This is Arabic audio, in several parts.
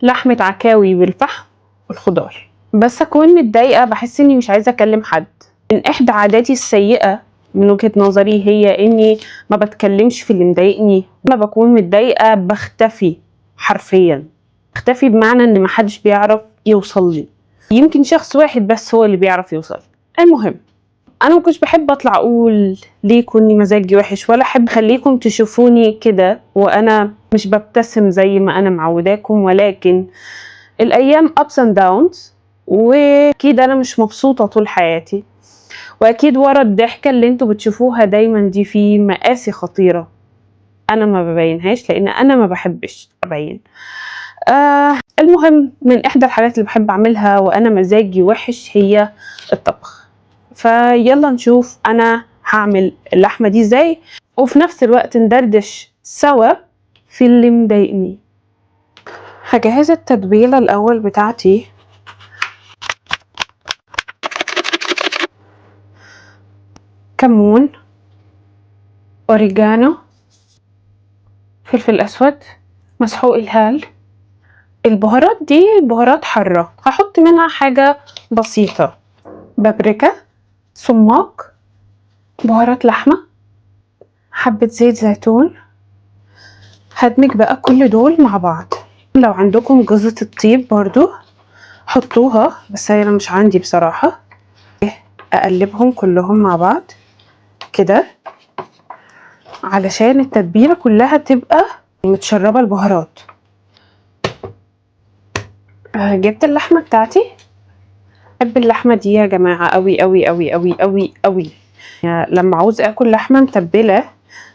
لحمة عكاوي بالفحم والخضار. بس اكون متضايقة، بحس اني مش عايزة اكلم حد. من احدى عاداتي السيئة من وجهة نظري هي اني ما بتكلمش في اللي مضايقني. لما بكون متضايقة بختفي، حرفيا بختفي، بمعنى ان محدش بيعرف يوصل لي. يمكن شخص واحد بس هو اللي بيعرف يوصل. المهم، انا ما كنتش بحب اطلع اقول ليكم اني مزاجي وحش، ولا احب اخليكم تشوفوني كده وانا مش ببتسم زي ما انا معوداكم، ولكن الايام ups and downs، واكيد انا مش مبسوطة طول حياتي، واكيد ورا الضحكة اللي انتوا بتشوفوها دايما دي في مآسي خطيرة انا ما ببينهاش، لان انا ما بحبش ابين. المهم، من احدى الحاجات اللي بحب اعملها وانا مزاجي وحش هي الطبخ. فيلا نشوف انا هعمل اللحمة دي ازاي، وفي نفس الوقت ندردش سوا في اللي مضايقني. هجهز التتبيلة الاول بتاعتي. كمون، اوريجانو، فلفل اسود، مسحوق الهال. البهارات دي بهارات حارة، هحط منها حاجة بسيطة: بابريكا، سماق، بهارات لحمة، حبة زيت زيتون. هدمج بقى كل دول مع بعض. لو عندكم جوزة الطيب برضو حطوها، بس انا مش عندي بصراحة. اقلبهم كلهم مع بعض كده علشان التتبيلة كلها تبقى متشربة البهارات. جبت اللحمة بتاعتي. بحب اللحمة دي يا جماعة قوي قوي قوي قوي قوي قوي. يعني لما عاوز اكل لحمة متبلة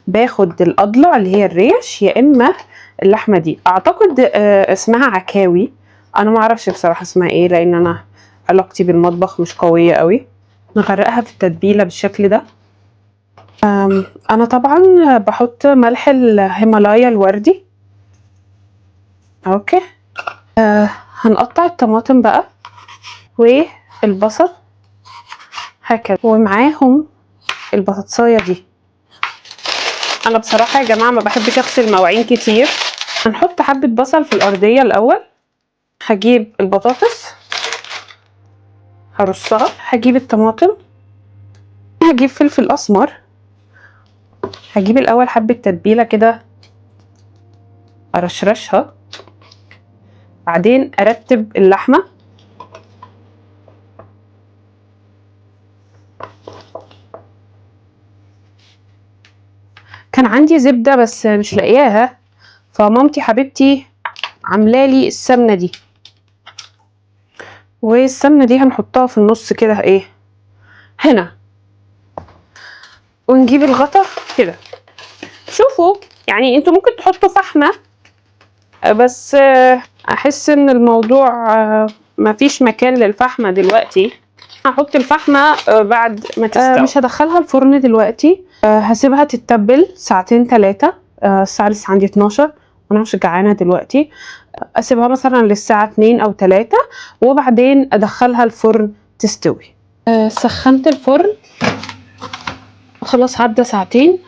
باخد الأضلع اللي هي الريش، يا اما اللحمة دي اعتقد اسمها عكاوي. انا ما اعرفش بصراحة اسمها ايه، لان انا علاقتي بالمطبخ مش قوية قوي. نغرقها في التتبيلة بالشكل ده. انا طبعا بحط ملح الهيمالايا الوردي. اوكي. هنقطع الطماطم بقى والبصل هكذا، ومعاهم البطاطسايه دي. انا بصراحه يا جماعه ما بحبش اغسل مواعين كتير. هنحط حبه بصل في الارضيه الاول. هجيب البطاطس هرصها، هجيب الطماطم، هجيب فلفل اسمر، هجيب الاول حبه تتبيله كده ارشرشها، بعدين ارتب اللحمه. كان عندي زبده بس مش لاقياها، فمامتي حبيبتي عاملالي السمنه دي، والسمنه دي هنحطها في النص كده ايه هنا، ونجيب الغطا كده. شوفوا، يعني انتوا ممكن تحطوا فحمه، بس احس ان الموضوع مفيش مكان للفحمه دلوقتي. هحط الفحمه بعد ما تستوي. مش هدخلها الفرن دلوقتي، هسيبها تتبل ساعتين 3. الساعه لسه عندي 12 وانا مش جعانه دلوقتي. اسيبها مثلا للساعه 2 او 3 وبعدين ادخلها الفرن تستوي. سخنت الفرن خلاص، عدى ساعتين.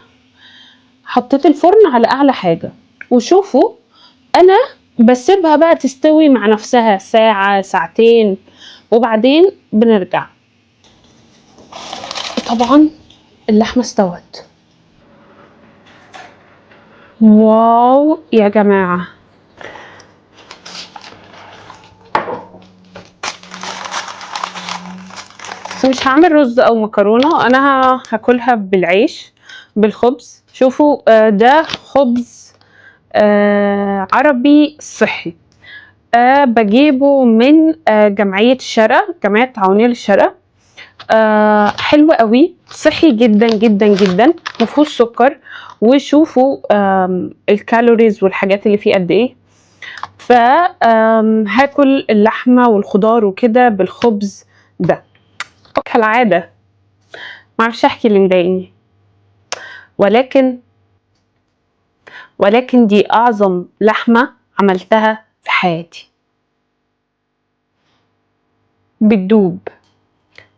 حطيت الفرن على اعلى حاجه، وشوفوا انا بسيبها بقى تستوي مع نفسها ساعه ساعتين وبعدين بنرجع. طبعا اللحمه استوت. واو يا جماعه، مش هعمل رز او مكرونه، انا هاكلها بالعيش بالخبز. شوفوا ده خبز عربي صحي. بجيبه من جمعية الشرق، جمعية تعاونية للشرق. حلو قوي، صحي جدا جدا جدا، مفهوش سكر. وشوفوا الكالوريز والحاجات اللي فيه قد ايه. ف هاكل اللحمة والخضار وكده بالخبز ده كالعادة. معرفش احكي اللي مضايقني، ولكن دي اعظم لحمة عملتها في حياتي. بتدوب،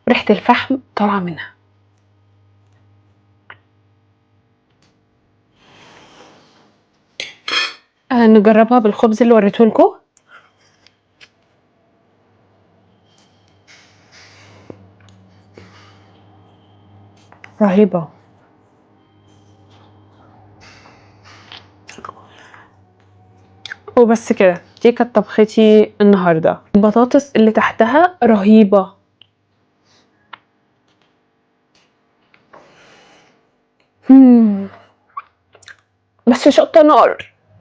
ريحة الفحم طالعة منها. نجربها بالخبز اللي وريته لكم. رهيبة. وبس كده، دي كانت طبختي النهاردة. البطاطس اللي تحتها رهيبة. بس شطة نار.